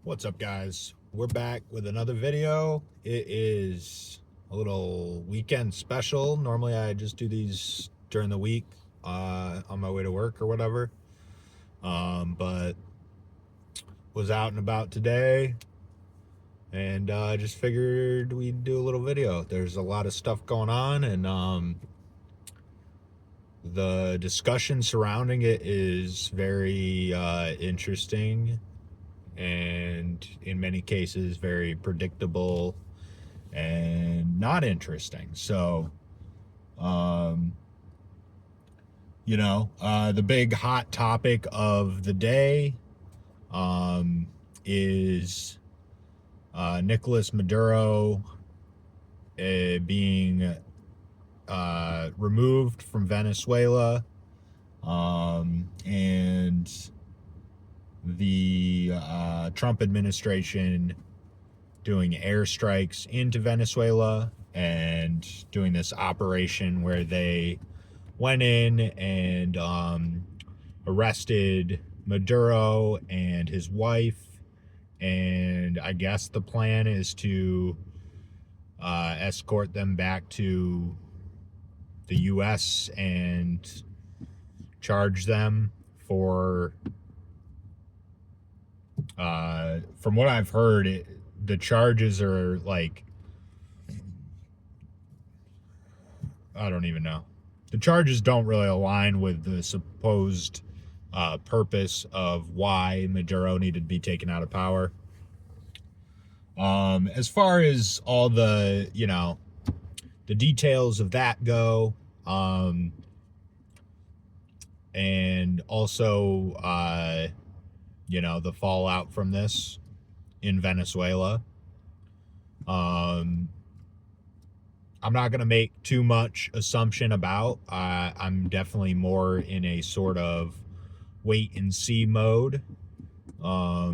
What's up, guys? We're back with another video. It is a little weekend special. Normally I just do these during the week on my way to work or whatever, but was out and about today, and I just figured we'd do a little video. There's a lot of stuff going on, and the discussion surrounding it is very interesting, and in many cases very predictable and not interesting. So the big hot topic of the day is Nicolas Maduro being removed from Venezuela, and the Trump administration doing airstrikes into Venezuela and doing this operation where they went in and arrested Maduro and his wife. And I guess the plan is to escort them back to the U.S. and charge them for, from what I've heard, the charges are like, I don't even know. The charges don't really align with the supposed purpose of why Maduro needed to be taken out of power. As far as all the, the details of that go, and also, the fallout from this in Venezuela, I'm not going to make too much assumption about. I'm definitely more in a sort of wait and see mode. I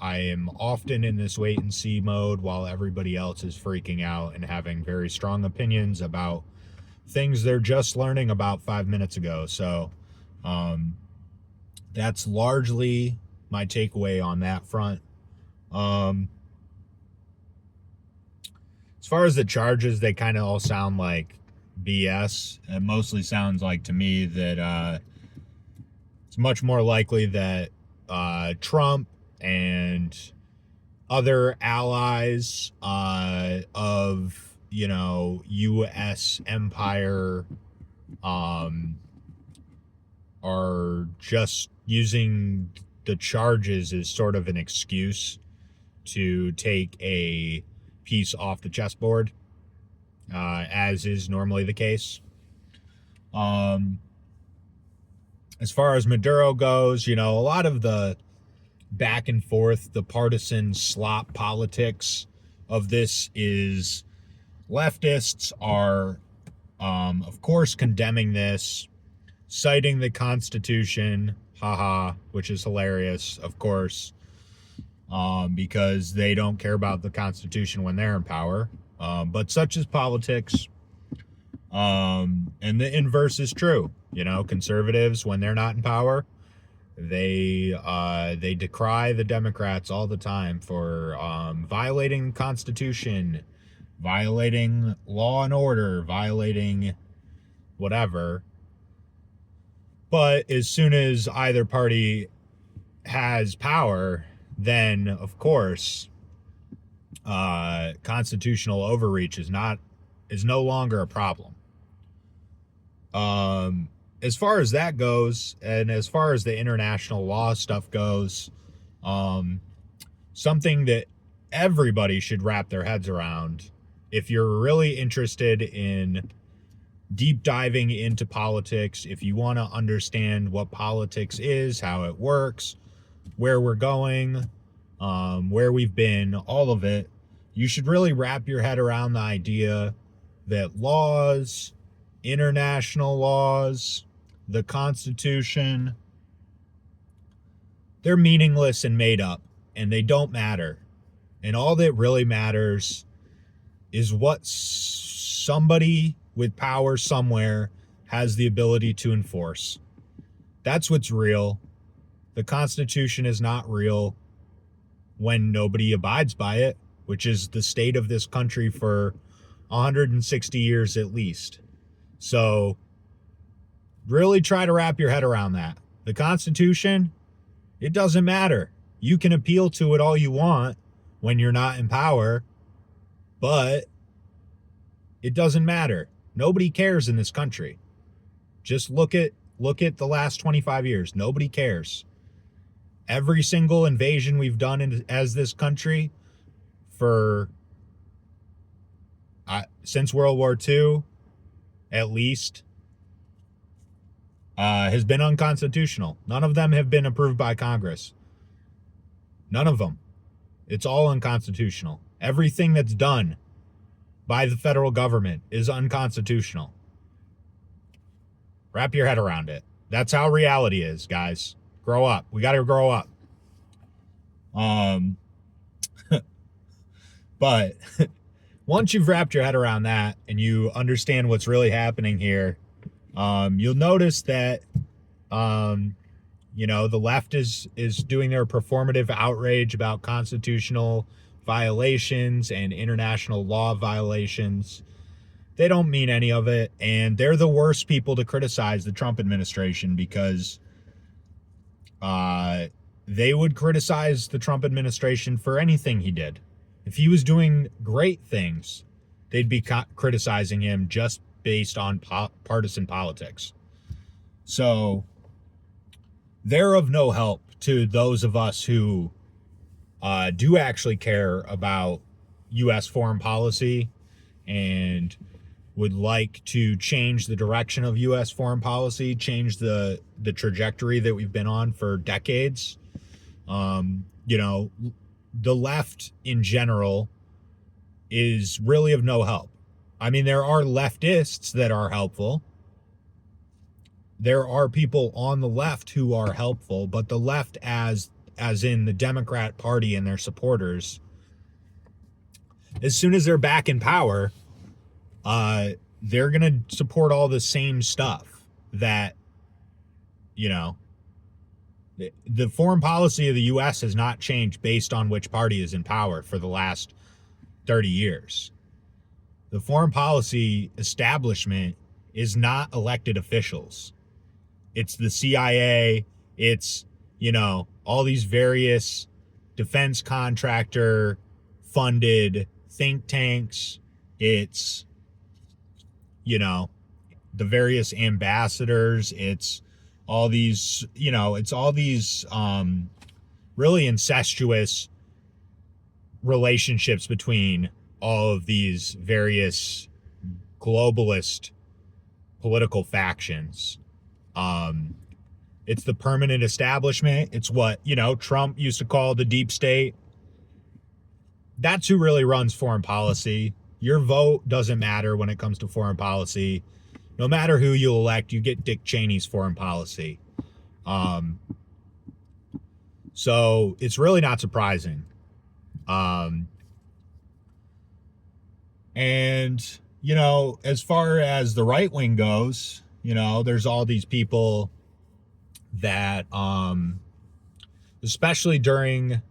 am often in this wait and see mode while everybody else is freaking out and having very strong opinions about things they're just learning about 5 minutes ago. So that's largely my takeaway on that front. As far as the charges, they kind of all sound like BS. It mostly sounds like to me that it's much more likely that Trump and other allies of, U.S. empire are just using the charges as sort of an excuse to take a piece off the chessboard, as is normally the case. As far as Maduro goes, a lot of the back and forth, the partisan slop politics of this is leftists are, of course, condemning this, citing the Constitution, haha, which is hilarious, of course, because they don't care about the Constitution when they're in power. But such is politics. And the inverse is true. Conservatives, when they're not in power, they decry the Democrats all the time for violating the Constitution, violating law and order, violating whatever. But as soon as either party has power, then of course constitutional overreach is no longer a problem. As far as that goes, and as far as the international law stuff goes, something that everybody should wrap their heads around, if you're really interested in deep diving into politics, if you want to understand what politics is, how it works, where we're going, where we've been, all of it, you should really wrap your head around the idea that laws, international laws, the Constitution, they're meaningless and made up, and they don't matter. And all that really matters is what somebody with power somewhere has the ability to enforce. That's what's real. The Constitution is not real. when nobody abides by it, which is the state of this country for 160 years at least. So really try to wrap your head around that. The Constitution, it doesn't matter. You can appeal to it all you want when you're not in power, but it doesn't matter. Nobody cares in this country. Just look at the last 25 years. Nobody cares. Every single invasion we've done as this country for since World War II, at least, has been unconstitutional. None of them have been approved by Congress. None of them. It's all unconstitutional. Everything that's done by the federal government is unconstitutional. Wrap your head around it. That's how reality is, guys. Grow up. We got to grow up. But once you've wrapped your head around that and you understand what's really happening here, you'll notice that, the left is doing their performative outrage about constitutional violations and international law violations. They don't mean any of it, and they're the worst people to criticize the Trump administration because they would criticize the Trump administration for anything he did. If he was doing great things, they'd be criticizing him just based on partisan politics. So they're of no help to those of us who do actually care about U.S. foreign policy and would like to change the direction of U.S. foreign policy, change the trajectory that we've been on for decades. The left in general is really of no help. I mean, there are leftists that are helpful. There are people on the left who are helpful, but the left as in the Democrat Party and their supporters, as soon as they're back in power, they're going to support all the same stuff that, the foreign policy of the U.S. has not changed based on which party is in power for the last 30 years. The foreign policy establishment is not elected officials. It's the CIA. It's, all these various defense contractor funded think tanks. It's, the various ambassadors. It's all these, really incestuous relationships between all of these various globalist political factions. It's the permanent establishment. It's what, Trump used to call the deep state. That's who really runs foreign policy. Your vote doesn't matter when it comes to foreign policy. No matter who you elect, you get Dick Cheney's foreign policy. So it's really not surprising. And, as far as the right wing goes, there's all these people that, especially during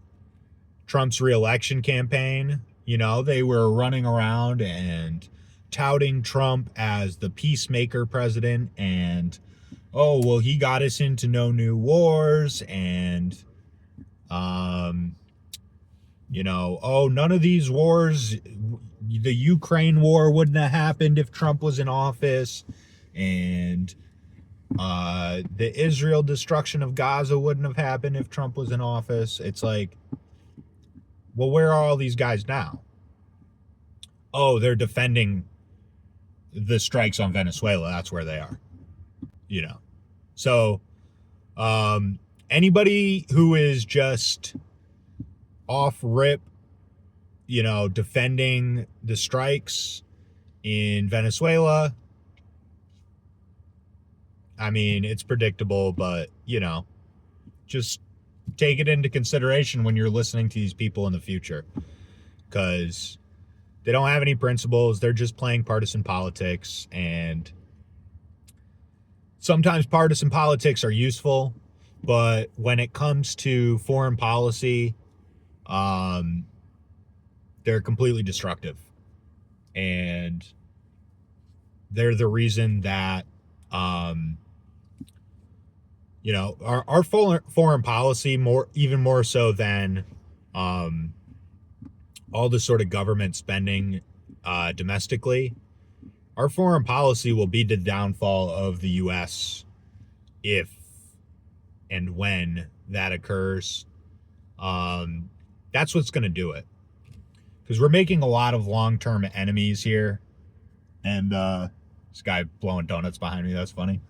Trump's reelection campaign, they were running around and touting Trump as the peacemaker president and, he got us into no new wars and, none of these wars, the Ukraine war wouldn't have happened if Trump was in office, and the Israel destruction of Gaza wouldn't have happened if Trump was in office. It's like, well, where are all these guys now? Oh, they're defending the strikes on Venezuela. That's where they are. So anybody who is just off rip, defending the strikes in Venezuela, I mean, it's predictable, but, just take it into consideration when you're listening to these people in the future, because they don't have any principles. They're just playing partisan politics, and sometimes partisan politics are useful, but when it comes to foreign policy, um, they're completely destructive. And they're the reason that, um, our foreign policy, even more so than um, all the sort of government spending domestically, our foreign policy will be the downfall of the U.S. if and when that occurs. That's what's going to do it. Because we're making a lot of long-term enemies here. And this guy blowing donuts behind me, that's funny.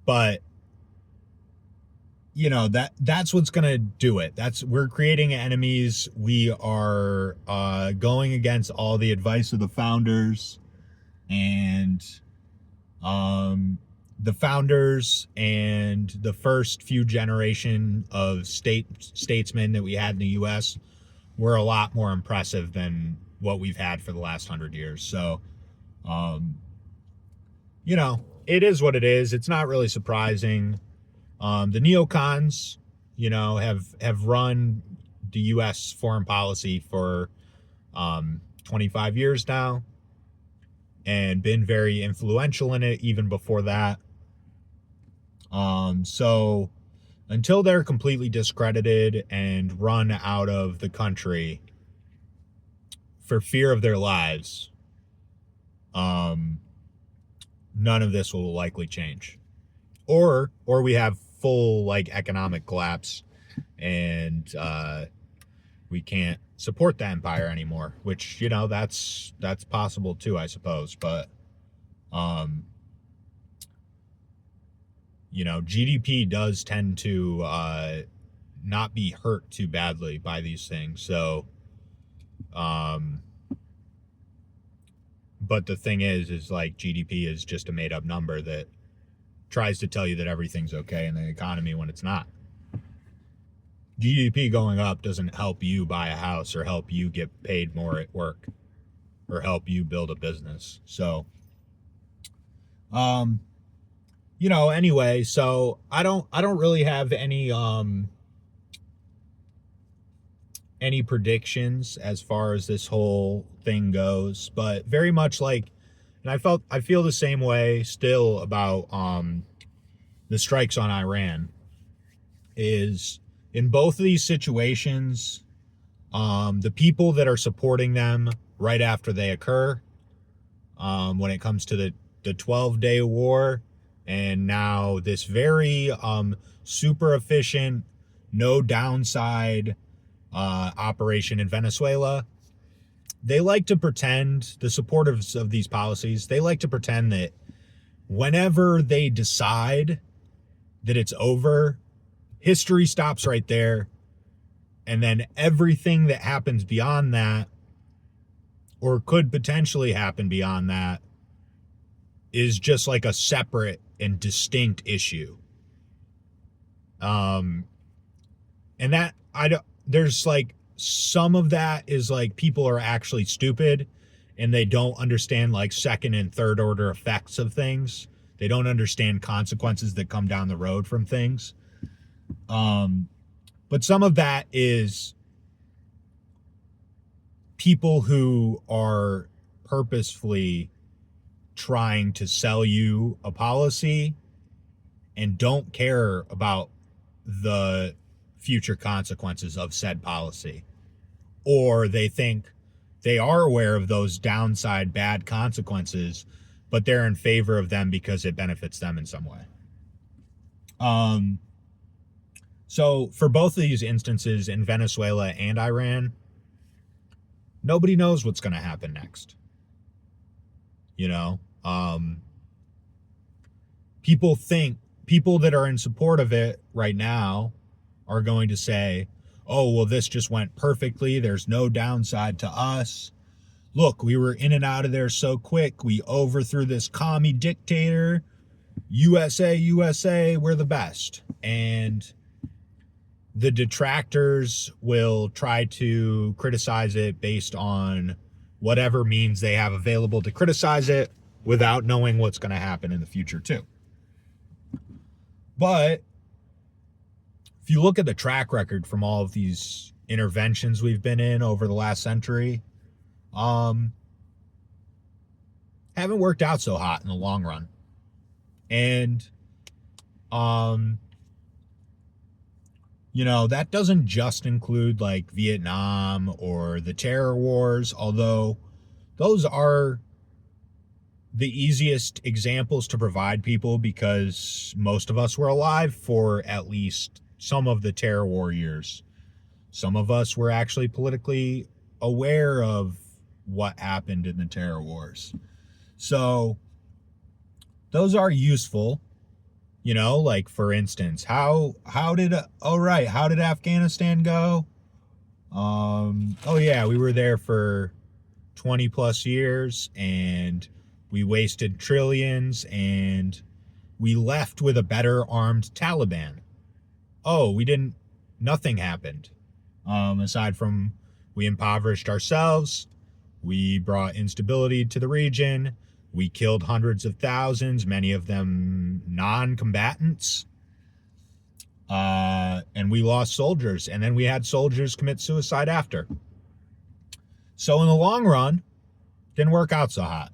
But that's what's going to do it. We're creating enemies. We are going against all the advice of the founders, and the founders and the first few generation of statesmen that we had in the U.S. were a lot more impressive than what we've had for the last 100 years. So, it is what it is. It's not really surprising. The neocons, have run the U.S. foreign policy for 25 years now and been very influential in it even before that. So until they're completely discredited and run out of the country for fear of their lives, none of this will likely change. Or we have full economic collapse and we can't support the empire anymore, which that's possible too, I suppose. But GDP does tend to not be hurt too badly by these things. So but the thing is GDP is just a made up number that tries to tell you that everything's okay in the economy when it's not. GDP going up doesn't help you buy a house or help you get paid more at work or help you build a business. So, anyway, so I don't really have any predictions as far as this whole thing goes, but very much and I feel the same way still about the strikes on Iran. Is in both of these situations, the people that are supporting them right after they occur, when it comes to the 12-day war, and now this very super efficient, no downside operation in Venezuela, they like to pretend, the supporters of these policies, they like to pretend that whenever they decide that it's over, history stops right there, and then everything that happens beyond that, or could potentially happen beyond that, is just a separate and distinct issue. And that there's some of that is people are actually stupid and they don't understand second and third order effects of things. They don't understand consequences that come down the road from things. But some of that is people who are purposefully trying to sell you a policy and don't care about the future consequences of said policy. Or they think they are aware of those downside bad consequences, but they're in favor of them because it benefits them in some way. So for both of these instances in Venezuela and Iran, nobody knows what's going to happen next. People that are in support of it right now are going to say, oh, well, this just went perfectly. There's no downside to us. Look, we were in and out of there so quick. We overthrew this commie dictator. USA, USA, we're the best. And the detractors will try to criticize it based on whatever means they have available to criticize it without knowing what's going to happen in the future too. But if you look at the track record from all of these interventions we've been in over the last century, haven't worked out so hot in the long run. And, that doesn't just include like Vietnam or the terror wars, although those are the easiest examples to provide people because most of us were alive for at least some of the terror war years. Some of us were actually politically aware of what happened in the terror wars. So those are useful, like for instance, how did Afghanistan go? We were there for 20 plus years and we wasted trillions and we left with a better armed Taliban. Nothing happened. Aside from we impoverished ourselves, we brought instability to the region, we killed hundreds of thousands, many of them non-combatants, and we lost soldiers, and then we had soldiers commit suicide after. So in the long run, didn't work out so hot.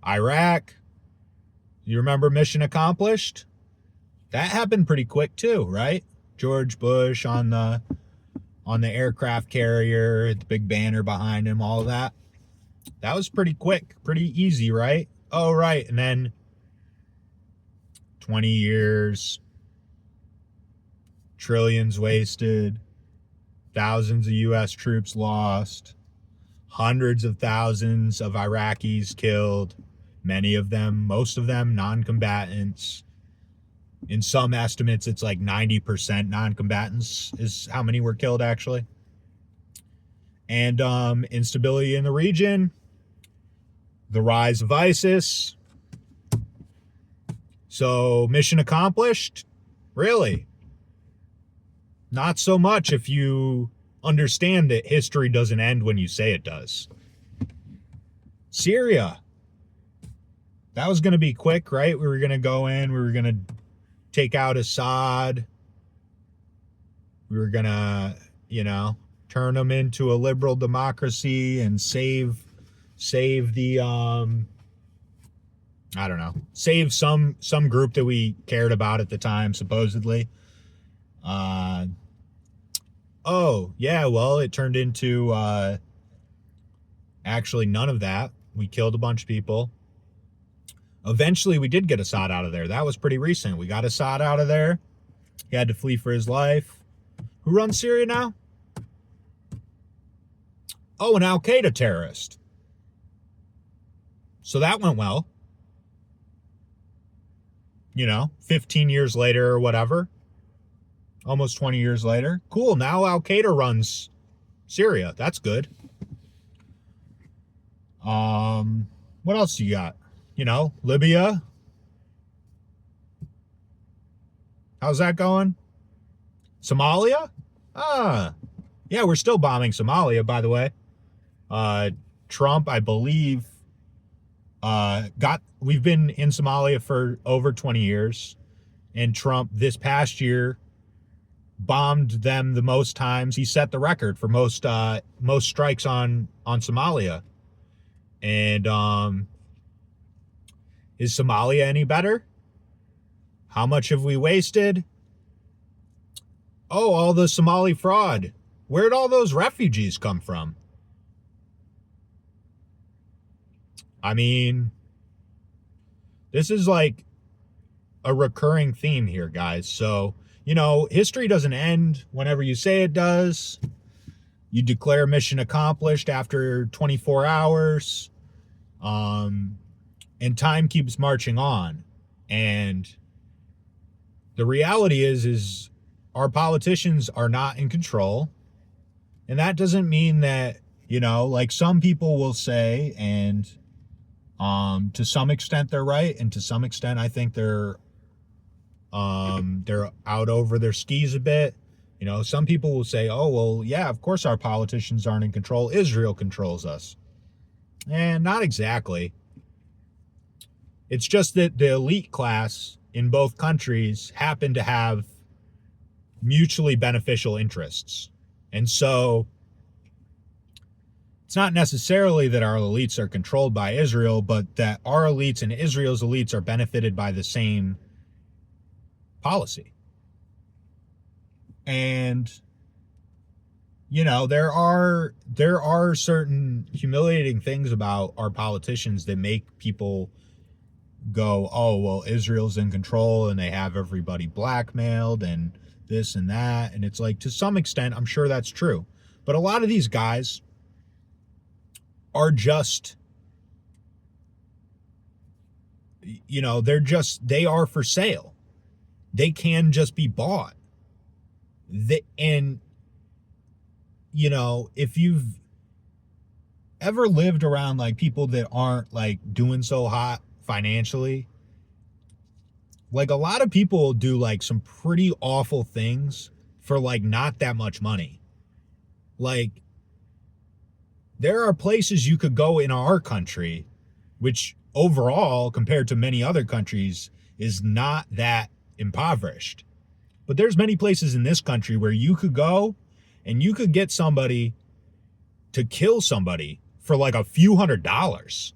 Iraq, you remember mission accomplished? That happened pretty quick too, right? George Bush on the aircraft carrier, the big banner behind him, all of that. That was pretty quick, pretty easy, right? Oh, right. And then 20 years, trillions wasted, thousands of U.S. troops lost, hundreds of thousands of Iraqis killed, most of them non-combatants. In some estimates, it's like 90% non-combatants is how many were killed, actually. And instability in the region, the rise of ISIS. So mission accomplished? Really? Not so much if you understand that history doesn't end when you say it does. Syria. That was going to be quick, right? We were going to go in, we were going to take out Assad. We were going to, turn them into a liberal democracy and save the save some group that we cared about at the time, supposedly. It turned into actually none of that. We killed a bunch of people. Eventually we did get Assad out of there. That was pretty recent. We got Assad out of there. He had to flee for his life. Who runs Syria now? Oh, an Al-Qaeda terrorist. So that went well. 15 years later or whatever. Almost 20 years later. Cool, now Al-Qaeda runs Syria. That's good. What else you got? Libya. How's that going? Somalia? Yeah, we're still bombing Somalia, by the way. Trump, I believe, we've been in Somalia for over 20 years, and Trump this past year bombed them the most times. He set the record for most strikes on Somalia. And is Somalia any better? How much have we wasted? Oh, all the Somali fraud. Where'd all those refugees come from? I mean, this is like a recurring theme here, guys. So, history doesn't end whenever you say it does. You declare mission accomplished after 24 hours. And time keeps marching on. And the reality is our politicians are not in control. And that doesn't mean that, like some people will say, and to some extent they're right, and to some extent I think they're out over their skis a bit. Some people will say, oh, well, yeah, of course our politicians aren't in control. Israel controls us. And not exactly. It's just that the elite class in both countries happen to have mutually beneficial interests. And so it's not necessarily that our elites are controlled by Israel, but that our elites and Israel's elites are benefited by the same policy. And, you know, there are certain humiliating things about our politicians that make people go, oh, well, Israel's in control and they have everybody blackmailed and this and that. And it's like, to some extent, I'm sure that's true. But a lot of these guys are just, you know, they are for sale. They can just be bought. And, you know, if you've ever lived around like people that aren't like doing so hot financially, like a lot of people do like some pretty awful things for like not that much money. Like, there are places you could go in our country, which overall, compared to many other countries, is not that impoverished. But there's many places in this country where you could go and you could get somebody to kill somebody for like a few $100s.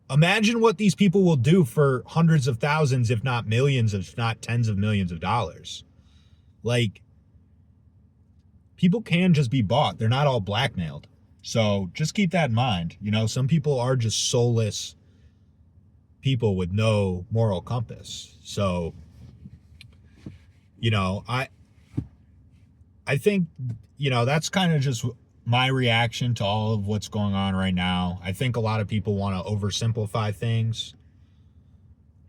Imagine what these people will do for hundreds of thousands, if not millions, if not tens of millions of dollars. Like, people can just be bought. They're not all blackmailed. So just keep that in mind. You know, some people are just soulless people with no moral compass. So, you know, I think, you know, that's kind of just my reaction to all of what's going on right now. I think a lot of people want to oversimplify things.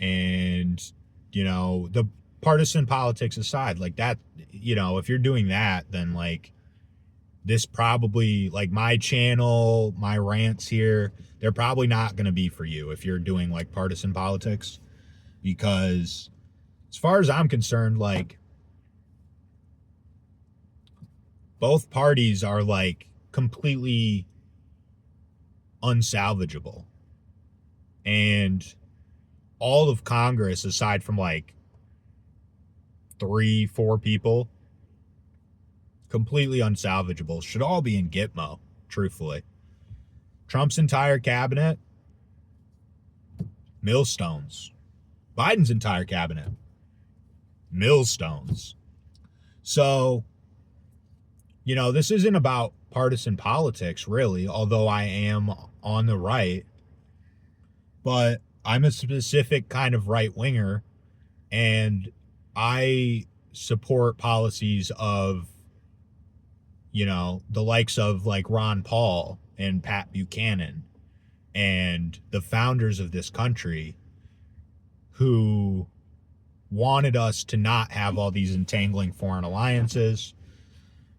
And, you know, the partisan politics aside, like that, you know, if you're doing that, then like this probably, like my channel, my rants here, they're probably not going to be for you if you're doing like partisan politics. Because as far as I'm concerned, like, both parties are like completely unsalvageable. And all of Congress, aside from like 3-4 people, completely unsalvageable, should all be in Gitmo, truthfully. Trump's entire cabinet, millstones. Biden's entire cabinet, millstones. So, you know, this isn't about partisan politics, really, although I am on the right. But I'm a specific kind of right-winger, and I support policies of, you know, the likes of like Ron Paul and Pat Buchanan and the founders of this country, who wanted us to not have all these entangling foreign alliances,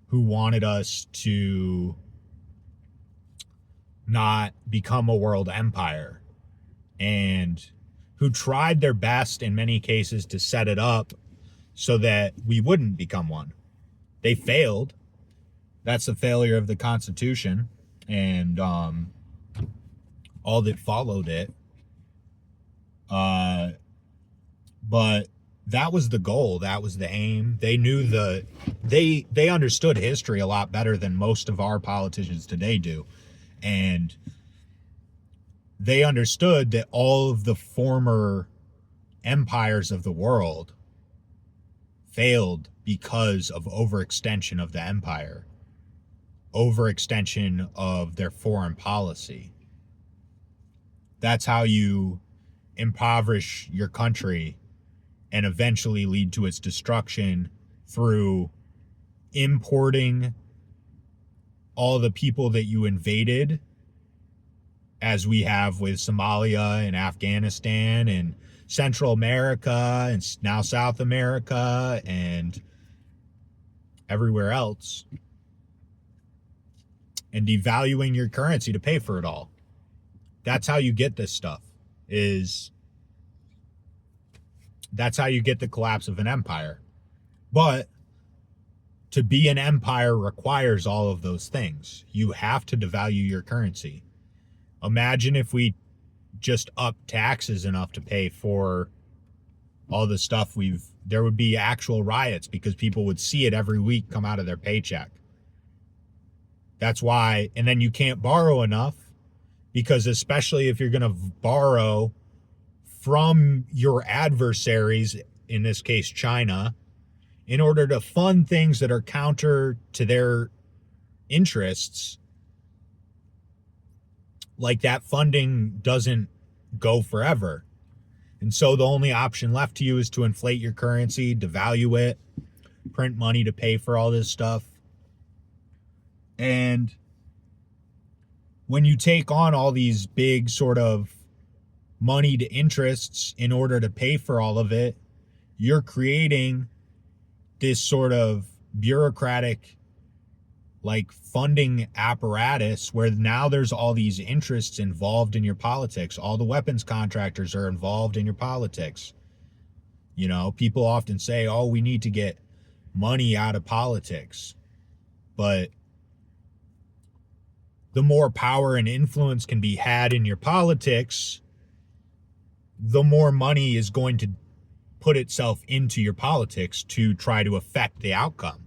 who wanted us to not become a world empire, and who tried their best in many cases to set it up so that we wouldn't become one. They failed. That's the failure of the Constitution and all that followed it. But that was the goal. That was the aim. They knew they understood history a lot better than most of our politicians today do. And they understood that all of the former empires of the world failed because of overextension of the empire, overextension of their foreign policy. That's how you impoverish your country and eventually lead to its destruction, through importing all the people that you invaded, as we have with Somalia and Afghanistan and Central America and now South America and everywhere else, and devaluing your currency to pay for it all. That's how you get this stuff. That's how you get the collapse of an empire. But to be an empire requires all of those things. You have to devalue your currency. Imagine if we just upped taxes enough to pay for all the stuff there would be actual riots because people would see it every week come out of their paycheck. That's why, and then you can't borrow enough because especially if you're going to borrow from your adversaries, in this case, China, in order to fund things that are counter to their interests, like that funding doesn't go forever. And so the only option left to you is to inflate your currency, devalue it, print money to pay for all this stuff. And when you take on all these big sort of moneyed interests in order to pay for all of it, you're creating this sort of bureaucratic like funding apparatus where now there's all these interests involved in your politics. All the weapons contractors are involved in your politics. You know, people often say, oh, we need to get money out of politics. But the more power and influence can be had in your politics, the more money is going to put itself into your politics to try to affect the outcome.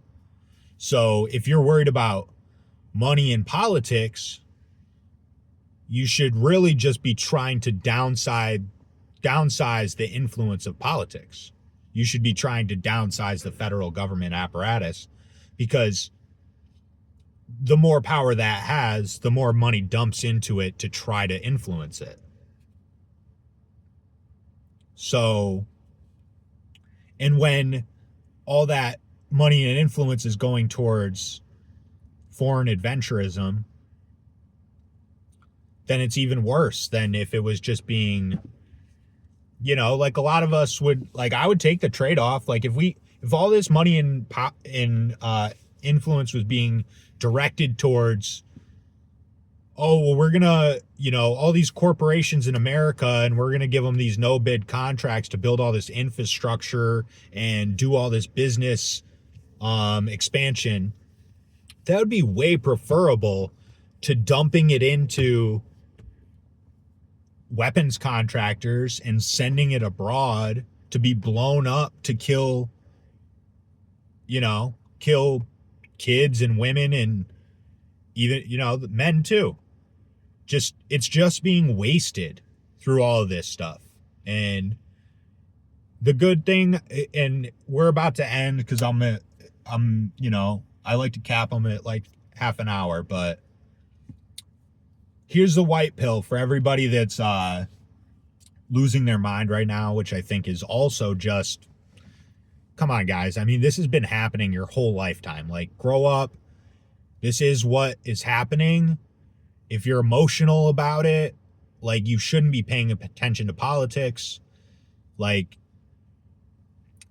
So if you're worried about money in politics, you should really just be trying to downsize the influence of politics. You should be trying to downsize the federal government apparatus, because the more power that has, the more money dumps into it to try to influence it. So, and when all that money and influence is going towards foreign adventurism, then it's even worse than if it was just being, you know, like a lot of us would, like I would take the trade-off. Like if all this money and influence was being directed towards, oh, well, we're gonna, you know, all these corporations in America, and we're gonna give them these no bid contracts to build all this infrastructure and do all this business expansion, that would be way preferable to dumping it into weapons contractors and sending it abroad to be blown up to kill kids and women and even, you know, men too. It's just being wasted through all of this stuff. And the good thing, and we're about to end because I like to cap them at like half an hour, but here's the white pill for everybody that's losing their mind right now, which I think is also just, come on, guys. I mean, this has been happening your whole lifetime. Like, grow up. This is what is happening. If you're emotional about it, like, you shouldn't be paying attention to politics. Like,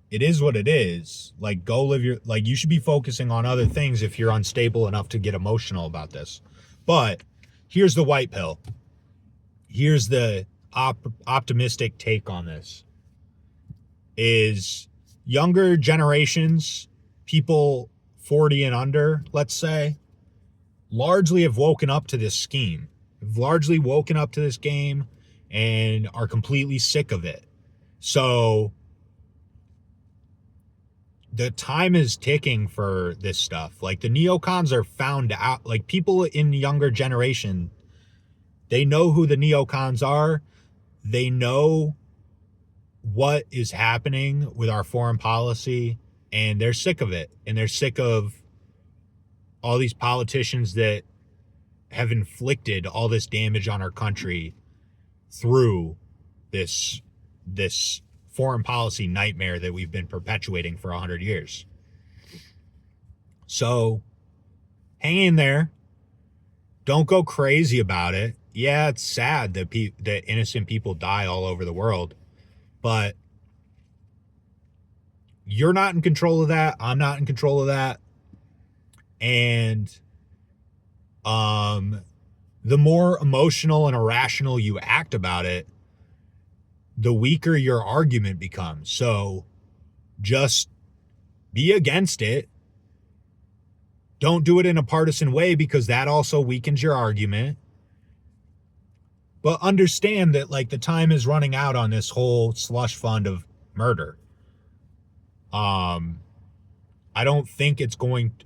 it is what it is. Like, go live you should be focusing on other things if you're unstable enough to get emotional about this. But here's the white pill. Here's the optimistic take on this. Is younger generations, people 40 and under, let's say, largely have woken up to this scheme. Have largely woken up to this game and are completely sick of it. So the time is ticking for this stuff. Like, the neocons are found out. Like, people in the younger generation, they know who the neocons are. They know what is happening with our foreign policy, and they're sick of it. And they're sick of all these politicians that have inflicted all this damage on our country through this foreign policy nightmare that we've been perpetuating for 100 years. So hang in there. Don't go crazy about it. Yeah, it's sad that that innocent people die all over the world, but you're not in control of that. I'm not in control of that. And the more emotional and irrational you act about it, the weaker your argument becomes. So just be against it. Don't do it in a partisan way, because that also weakens your argument. But understand that, like, the time is running out on this whole slush fund of murder. I don't think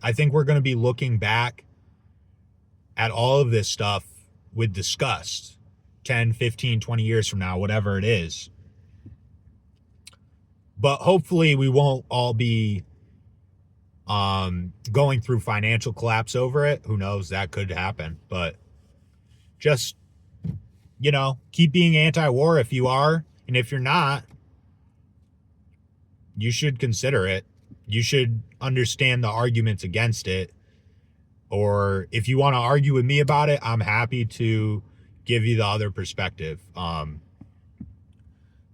I think we're going to be looking back at all of this stuff with disgust 10, 15, 20 years from now, whatever it is. But hopefully we won't all be going through financial collapse over it. Who knows? That could happen. But just, keep being anti-war if you are. And if you're not, you should consider it. You should understand the arguments against it. Or if you want to argue with me about it, I'm happy to give you the other perspective.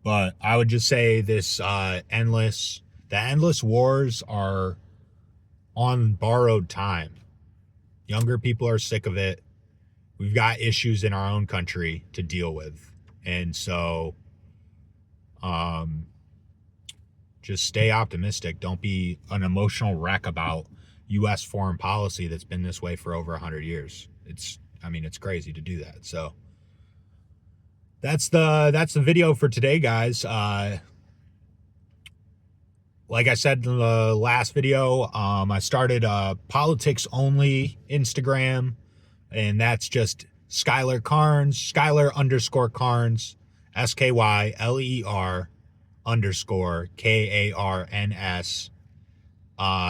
But I would just say the endless wars are on borrowed time. Younger people are sick of it. We've got issues in our own country to deal with. And so, just stay optimistic. Don't be an emotional wreck about U.S. foreign policy that's been this way for over 100 years. It's crazy to do that. So that's the video for today, guys. Like I said in the last video, I started a politics only Instagram, and that's just Skyler Carnes, Skyler_Carnes, SKYLER_KARNS.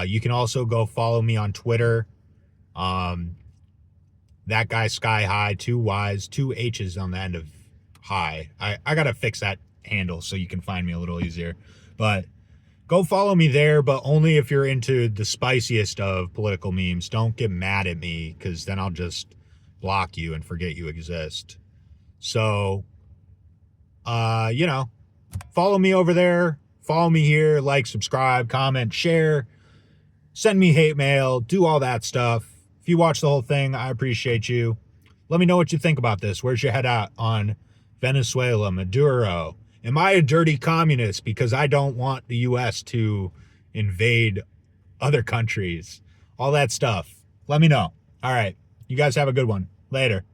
You can also go follow me on Twitter. That guy Sky High, 2 Y's, 2 H's on the end of high. I gotta fix that handle so you can find me a little easier. But go follow me there, but only if you're into the spiciest of political memes. Don't get mad at me, because then I'll just block you and forget you exist. So, follow me over there. Follow me here. Like, subscribe, comment, share. Send me hate mail. Do all that stuff. If you watch the whole thing, I appreciate you. Let me know what you think about this. Where's your head at on Venezuela, Maduro? Am I a dirty communist because I don't want the U.S. to invade other countries? All that stuff. Let me know. All right. You guys have a good one. Later.